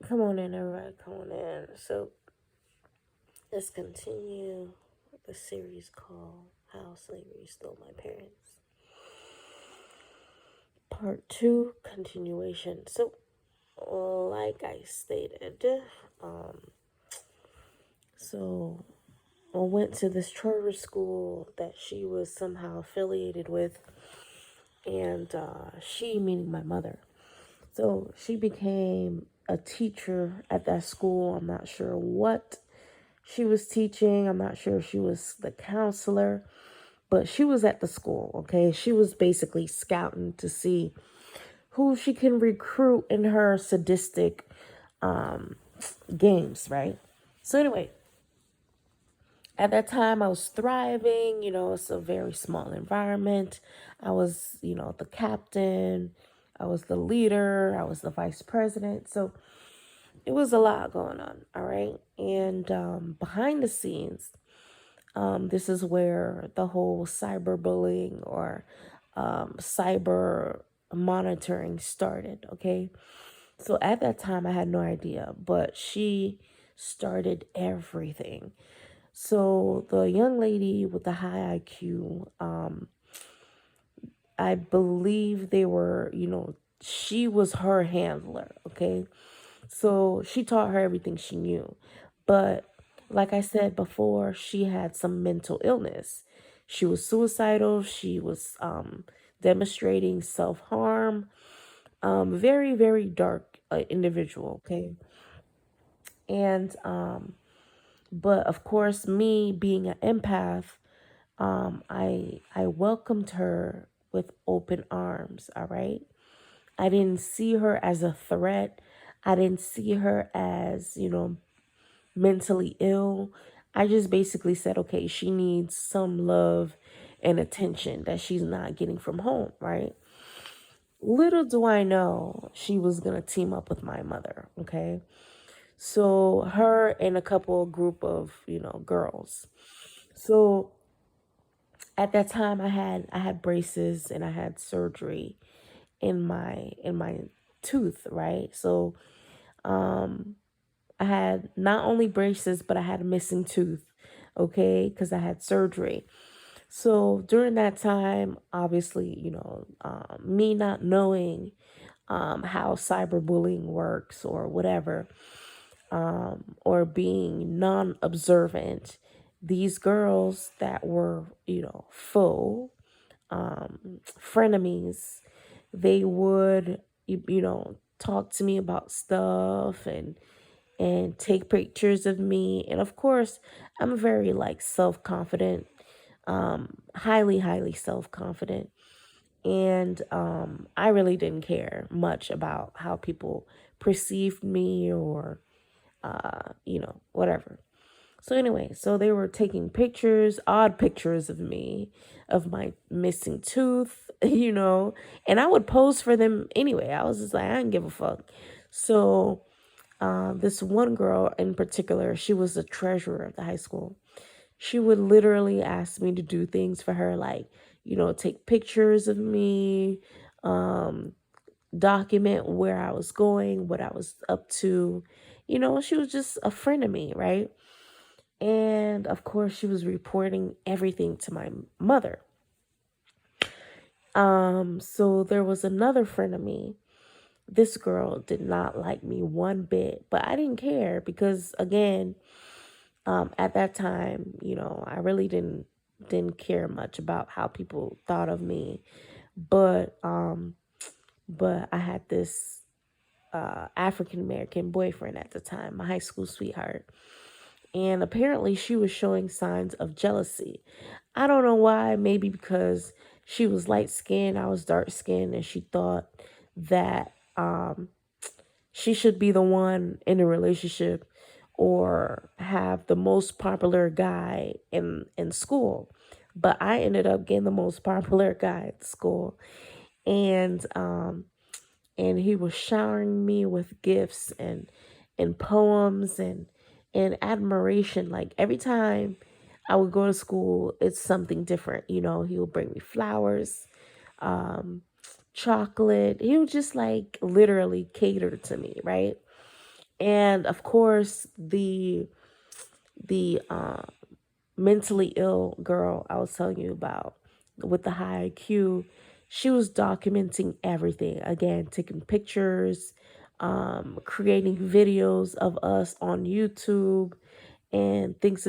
Come on in, everybody. Come on in. So let's continue the series called How Slavery Stole My Parents. Part 2, continuation. So, like I stated, um, so I went to this charter school that she was somehow affiliated with, and she, meaning my mother. So she became a teacher at that school. I'm not sure what she was teaching. I'm not sure if she was the counselor, but she was at the school, okay? She was basically scouting to see who she can recruit in her sadistic games, right? So anyway, at that time I was thriving, it's a very small environment. I was, the captain, I was the leader, I was the vice president. So it was a lot going on, all right? And behind the scenes, this is where the whole cyberbullying or cyber monitoring started, okay? So at that time, I had no idea, but she started everything. So the young lady with the high IQ, I believe they were, she was her handler, okay? So she taught her everything she knew. But like I said before, she had some mental illness. She was suicidal. She was demonstrating self harm. Very, very dark individual. Okay. And, but of course, me being an empath, I welcomed her with open arms. All right. I didn't see her as a threat. I didn't see her as, mentally ill. I just basically said, okay, she needs some love and attention that she's not getting from home, right? Little do I know she was going to team up with my mother, okay? So her and a couple group of, girls. So at that time I had braces and I had surgery in my tooth, right? So I had not only braces, but I had a missing tooth, okay, because I had surgery. So during that time, obviously, me not knowing how cyberbullying works or whatever, or being non observant, these girls that were, faux frenemies, they would, talk to me about stuff and take pictures of me. And of course, I'm very like self-confident, highly, highly self-confident. And I really didn't care much about how people perceived me or, whatever. So anyway, so they were taking pictures, odd pictures of me, of my missing tooth, and I would pose for them anyway. I was just like, I didn't give a fuck. So this one girl in particular, she was the treasurer of the high school. She would literally ask me to do things for her, like, take pictures of me, um, document where I was going, what I was up to. She was just a friend of me, right? And of course, she was reporting everything to my mother. So there was another friend of me. This girl did not like me one bit, but I didn't care because again, at that time, I really didn't care much about how people thought of me. But I had this African American boyfriend at the time, my high school sweetheart. And apparently she was showing signs of jealousy. I don't know why, maybe because she was light skinned, I was dark skinned, and she thought that she should be the one in a relationship or have the most popular guy in school. But I ended up getting the most popular guy at school. And he was showering me with gifts and poems and admiration. Like every time I would go to school, it's something different. He would bring me flowers, chocolate. He would just like literally cater to me, right? And of course, the mentally ill girl I was telling you about with the high IQ, she was documenting everything. Again, taking pictures, creating videos of us on YouTube and things